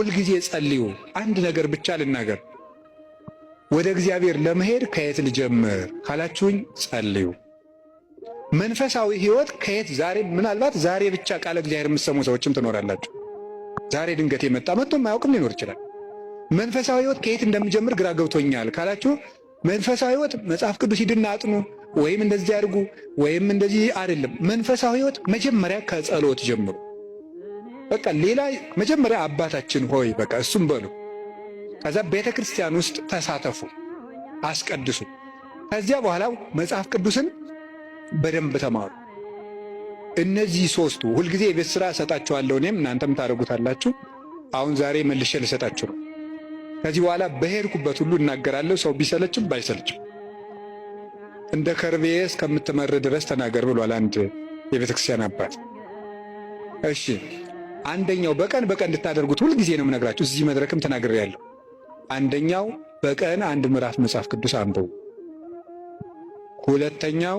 ሁልጊዜ ጸልዩ። አንድ ነገር ብቻ ልናገር፣ ወደ እግዚአብሔር ለመሄድ ከየት ልጀምር ካላችሁኝ ጸልዩ። መንፈሳዊ ሕይወት ከየት ዛሬ ምናልባት ዛሬ ብቻ ቃለ እግዚአብሔር የምትሰሙ ሰዎችም ትኖራላችሁ። ዛሬ ድንገት የመጣ መጥቶ የማያውቅም ሊኖር ይችላል። መንፈሳዊ ሕይወት ከየት እንደምጀምር ግራ ገብቶኛል ካላችሁ መንፈሳዊ ሕይወት መጽሐፍ ቅዱስ ሂድና አጥኑ ወይም እንደዚህ አድርጉ ወይም እንደዚህ አይደለም። መንፈሳዊ ሕይወት መጀመሪያ ከጸሎት ጀምሩ። በቃ ሌላ መጀመሪያ አባታችን ሆይ በቃ እሱም በሉ። ከዛ ቤተ ክርስቲያን ውስጥ ተሳተፉ፣ አስቀድሱ። ከዚያ በኋላ መጽሐፍ ቅዱስን በደንብ ተማሩ። እነዚህ ሶስቱ ሁልጊዜ የቤት ሥራ እሰጣችኋለሁ፣ እኔም እናንተም ታደርጉታላችሁ። አሁን ዛሬ መልሼ ልሰጣችሁ ነው። ከዚህ በኋላ በሄድኩበት ሁሉ እናገራለሁ፣ ሰው ቢሰለችም ባይሰለችም። እንደ ከርቤ እስከምትመር ድረስ ተናገር ብሏል አንድ የቤተ ክርስቲያን አባት። እሺ አንደኛው በቀን እንድታደርጉት ሁልጊዜ ነው የምነግራችሁ፣ እዚህ መድረክም ተናግሬያለሁ። አንደኛው በቀን አንድ ምዕራፍ መጽሐፍ ቅዱስ አንብቡ። ሁለተኛው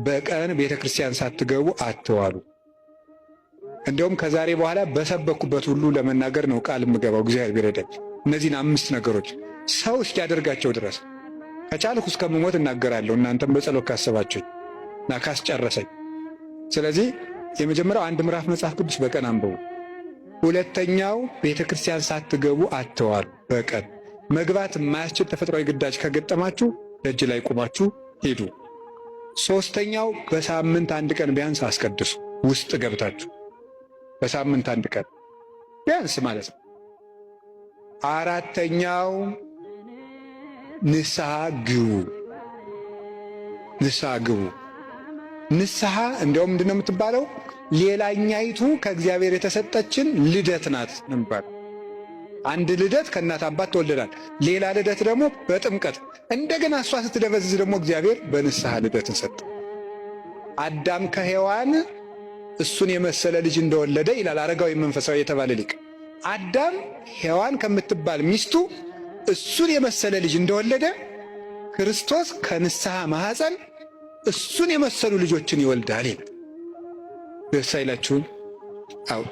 በቀን ቤተ ክርስቲያን ሳትገቡ አትዋሉ። እንዲያውም ከዛሬ በኋላ በሰበኩበት ሁሉ ለመናገር ነው ቃል የምገባው እግዚአብሔር ቢረዳኝ። እነዚህን 5 ነገሮች ሰው እስኪያደርጋቸው ድረስ ከቻልኩ እስከምሞት እናገራለሁ፣ እናንተም በጸሎት ካሰባችሁኝ እና ካስጨረሰኝ። ስለዚህ የመጀመሪያው አንድ ምዕራፍ መጽሐፍ ቅዱስ በቀን አንብቡ። ሁለተኛው ቤተ ክርስቲያን ሳትገቡ አትዋሉ። በቀን መግባት የማያስችል ተፈጥሯዊ ግዳጅ ከገጠማችሁ ደጅ ላይ ቆማችሁ ሄዱ። ሶስተኛው በሳምንት አንድ ቀን ቢያንስ አስቀድሱ፣ ውስጥ ገብታችሁ በሳምንት አንድ ቀን ቢያንስ ማለት ነው። አራተኛው ንስሐ ግቡ። ንስሐ ግቡ። ንስሐ እንዲያውም ምንድነው የምትባለው? ሌላኛይቱ ከእግዚአብሔር የተሰጠችን ልደት ናት ነበር። አንድ ልደት ከእናት አባት ተወልደናል። ሌላ ልደት ደግሞ በጥምቀት እንደገና እሷ ስትደበዝዝ ደግሞ እግዚአብሔር በንስሐ ልደትን ሰጠ። አዳም ከሔዋን እሱን የመሰለ ልጅ እንደወለደ ይላል አረጋዊ መንፈሳዊ የተባለ ሊቅ። አዳም ሔዋን ከምትባል ሚስቱ እሱን የመሰለ ልጅ እንደወለደ ክርስቶስ ከንስሐ ማኅፀን እሱን የመሰሉ ልጆችን ይወልዳል ይላል። ደስ አይላችሁም? አዎ፣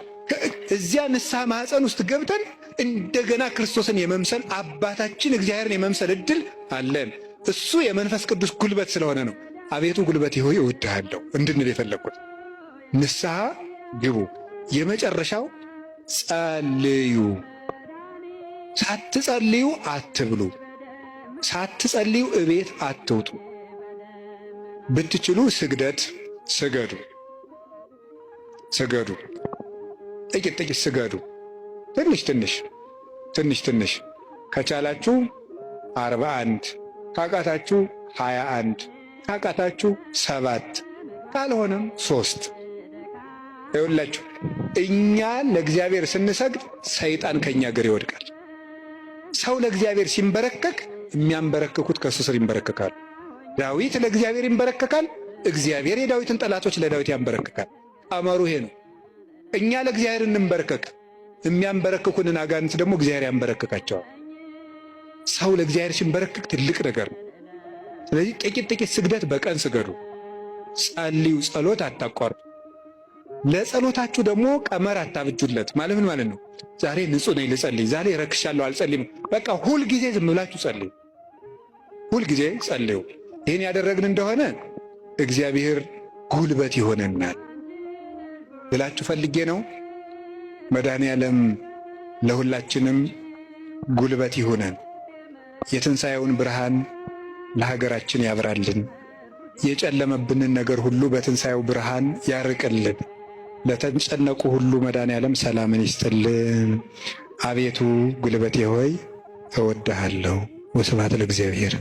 እዚያ ንስሐ ማኅፀን ውስጥ ገብተን እንደገና ክርስቶስን የመምሰል አባታችን እግዚአብሔርን የመምሰል እድል አለን። እሱ የመንፈስ ቅዱስ ጉልበት ስለሆነ ነው አቤቱ ጉልበቴ ሆይ እወድሃለሁ እንድንል የፈለግኩት። ንስሐ ግቡ። የመጨረሻው ጸልዩ። ሳትጸልዩ አትብሉ። ሳትጸልዩ እቤት አትውጡ። ብትችሉ ስግደት ስገዱ። ስገዱ። ጥቂት ስገዱ። ትንሽ ከቻላችሁ 41 ካቃታችሁ 21 ካቃታችሁ 7 ካልሆነም 3። ይኸውላችሁ እኛ ለእግዚአብሔር ስንሰግድ ሰይጣን ከኛ እግር ይወድቃል። ሰው ለእግዚአብሔር ሲንበረከክ የሚያንበረክኩት ከእሱ ስር ይንበረከካሉ። ዳዊት ለእግዚአብሔር ይንበረከካል፣ እግዚአብሔር የዳዊትን ጠላቶች ለዳዊት ያንበረክካል። አመሩ ይሄ ነው። እኛ ለእግዚአብሔር እንንበረከክ፣ የሚያንበረክኩንን አጋንንት ደግሞ እግዚአብሔር ያንበረክካቸዋል። ሰው ለእግዚአብሔር ሲንበረከክ ትልቅ ነገር ነው። ስለዚህ ጥቂት ስግደት በቀን ስገዱ። ጸልዩ። ጸሎት አታቋርጡ። ለጸሎታችሁ ደግሞ ቀመር አታብጁለት። ማለት ምን ማለት ነው? ዛሬ ንጹህ ነኝ ልጸልይ፣ ዛሬ ረክሻለሁ አልጸልይም። በቃ ሁልጊዜ ዝም ብላችሁ ጸልዩ። ሁልጊዜ ጸልዩ። ይህን ያደረግን እንደሆነ እግዚአብሔር ጉልበት ይሆነናል ብላችሁ ፈልጌ ነው። መድኃኔዓለም ለሁላችንም ጉልበት ይሆነን። የትንሣኤውን ብርሃን ለሀገራችን ያብራልን። የጨለመብንን ነገር ሁሉ በትንሣኤው ብርሃን ያርቅልን። ለተጨነቁ ሁሉ መድኃኔዓለም ሰላምን ይስጥልን። አቤቱ ጉልበቴ ሆይ እወድሃለሁ። ወስብሐት ለእግዚአብሔር።